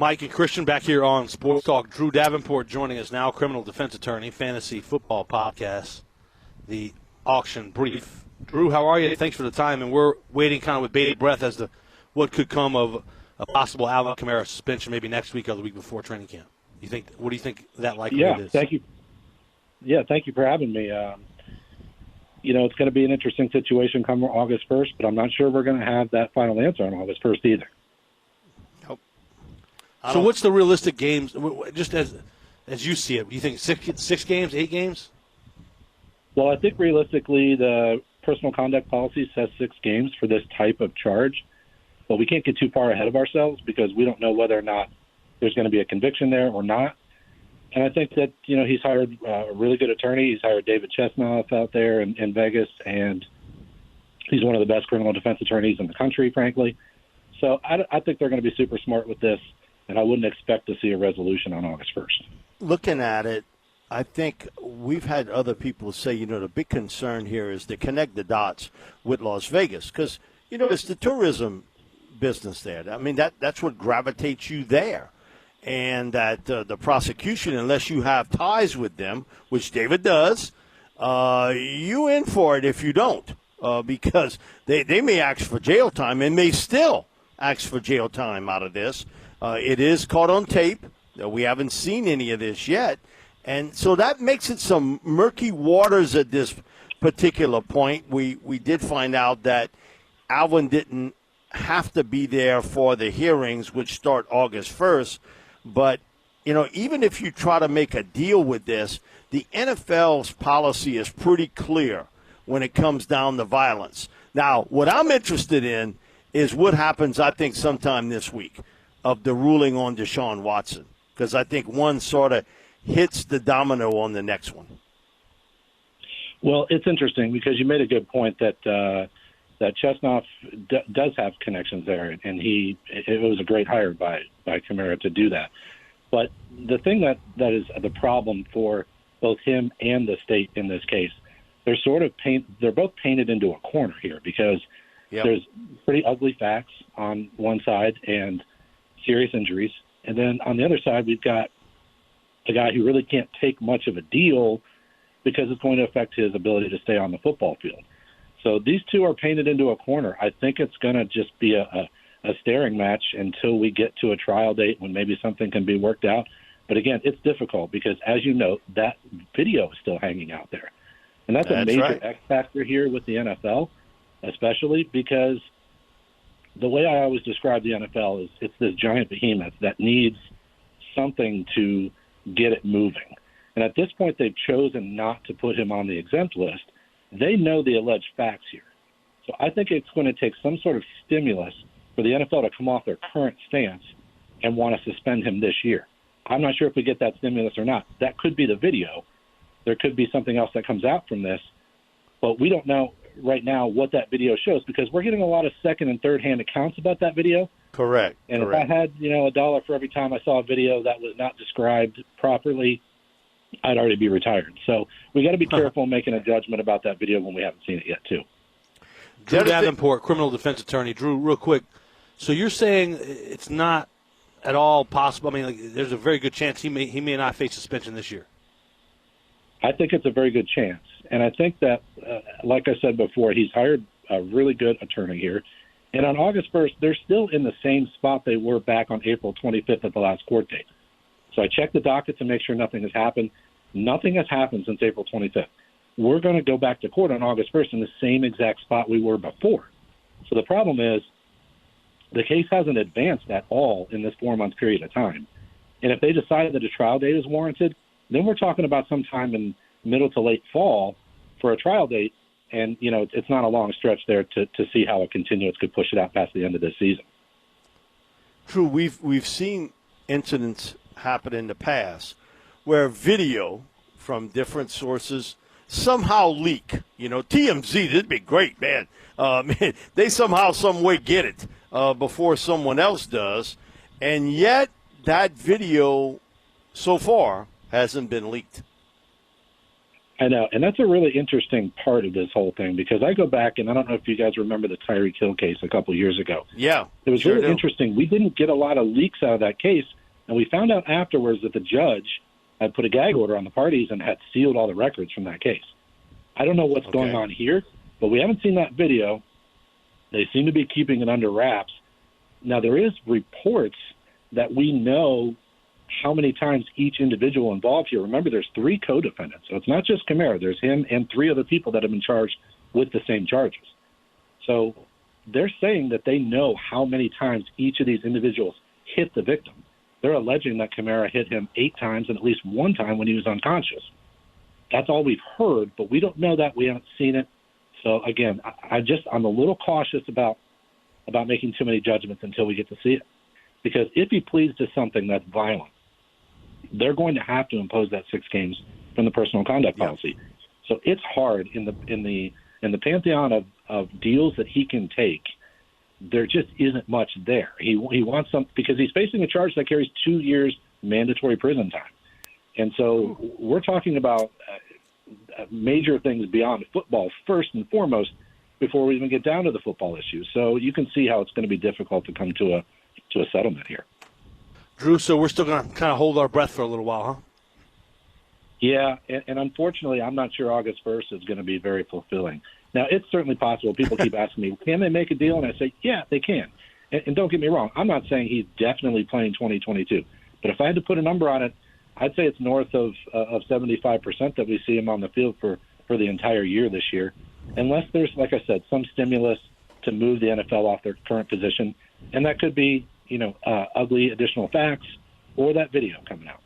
Mike and Christian back here on Sports Talk. Drew Davenport joining us now, criminal defense attorney, fantasy football podcast, the Auction Brief. Drew, how are you? Thanks for the time. And we're waiting kind of with bated breath as to what could come of a possible Alvin Kamara suspension maybe next week or the week before training camp. What do you think that likelihood is? Thank you. Yeah, thank you for having me. It's going to be an interesting situation come August 1st, but I'm not sure we're going to have that final answer on August 1st either. So what's the realistic games, just as you see it? Do you think six games, 8 games? Well, I think realistically the personal conduct policy says 6 games for this type of charge, but we can't get too far ahead of ourselves because we don't know whether or not there's going to be a conviction there or not. And I think that, he's hired a really good attorney. He's hired David Chesnoff out there in Vegas, and he's one of the best criminal defense attorneys in the country, frankly. So I think they're going to be super smart with this, and I wouldn't expect to see a resolution on August 1st. Looking at it, I think we've had other people say, the big concern here is to connect the dots with Las Vegas because, it's the tourism business there. I mean, that's what gravitates you there. And that the prosecution, unless you have ties with them, which David does, you in for it if you don't, because they may ask for jail time and may still ask for jail time out of this. It is caught on tape. We haven't seen any of this yet. And so that makes it some murky waters at this particular point. We did find out that Alvin didn't have to be there for the hearings, which start August 1st. But, even if you try to make a deal with this, the NFL's policy is pretty clear when it comes down to violence. Now, what I'm interested in is what happens, I think, sometime this week of the ruling on Deshaun Watson, because I think one sort of hits the domino on the next one. Well, it's interesting because you made a good point that Chesnoff does have connections there, and it was a great hire by Kamara to do that. But the thing that is the problem for both him and the state in this case, they're both painted into a corner here because there's pretty ugly facts on one side and serious injuries, and then on the other side we've got a guy who really can't take much of a deal because it's going to affect his ability to stay on the football field. So these two are painted into a corner. I think it's going to just be a staring match until we get to a trial date when maybe something can be worked out. But again, it's difficult because, as you know, that video is still hanging out there. And that's a major X factor here with the NFL, especially because the way I always describe the NFL is it's this giant behemoth that needs something to get it moving. And at this point, they've chosen not to put him on the exempt list. They know the alleged facts here. So I think it's going to take some sort of stimulus for the NFL to come off their current stance and want to suspend him this year. I'm not sure if we get that stimulus or not. That could be the video. There could be something else that comes out from this. But we don't know right now what that video shows because we're getting a lot of second and third hand accounts about that video. Correct. And if I had, $1 for every time I saw a video that was not described properly, I'd already be retired. So we got to be careful making a judgment about that video when we haven't seen it yet, too. Drew Davenport, criminal defense attorney. Drew, real quick. So you're saying it's not at all possible? I mean, there's a very good chance he may not face suspension this year. I think it's a very good chance. And I think that, like I said before, he's hired a really good attorney here. And on August 1st, they're still in the same spot they were back on April 25th at the last court date. So I checked the docket to make sure nothing has happened. Nothing has happened since April 25th. We're going to go back to court on August 1st in the same exact spot we were before. So the problem is the case hasn't advanced at all in this 4-month period of time. And if they decide that a trial date is warranted, then we're talking about sometime in middle to late fall for a trial date. And, it's not a long stretch there to see how a continuance could push it out past the end of this season. True, we've seen incidents happen in the past where video from different sources somehow leak. TMZ, that'd be great, man. They somehow, some way get it before someone else does. And yet that video so far hasn't been leaked. I know, and that's a really interesting part of this whole thing because I go back, and I don't know if you guys remember the Tyreek Hill case a couple years ago. Yeah. It was really interesting. We didn't get a lot of leaks out of that case, and we found out afterwards that the judge had put a gag order on the parties and had sealed all the records from that case. I don't know what's going on here, but we haven't seen that video. They seem to be keeping it under wraps. Now, there is reports that we know how many times each individual involved here. Remember, there's 3 co-defendants. So it's not just Kamara. There's him and 3 other people that have been charged with the same charges. So they're saying that they know how many times each of these individuals hit the victim. They're alleging that Kamara hit him 8 times and at least 1 time when he was unconscious. That's all we've heard, but we don't know that. We haven't seen it. So, again, I'm a little cautious about making too many judgments until we get to see it. Because if he pleads to something that's violent, they're going to have to impose that 6 games from the personal conduct policy. So it's hard in the pantheon of deals that he can take. There just isn't much there. He wants some because he's facing a charge that carries 2 years mandatory prison time, and so we're talking about major things beyond football first and foremost before we even get down to the football issues. So you can see how it's going to be difficult to come to a settlement here. Drew, so we're still going to kind of hold our breath for a little while, huh? Yeah, and unfortunately, I'm not sure August 1st is going to be very fulfilling. Now, it's certainly possible. People keep asking me, can they make a deal? And I say, yeah, they can. And don't get me wrong, I'm not saying he's definitely playing 2022. But if I had to put a number on it, I'd say it's north of 75% that we see him on the field for the entire year this year, unless there's, like I said, some stimulus to move the NFL off their current position. And that could be, ugly additional facts or that video coming out.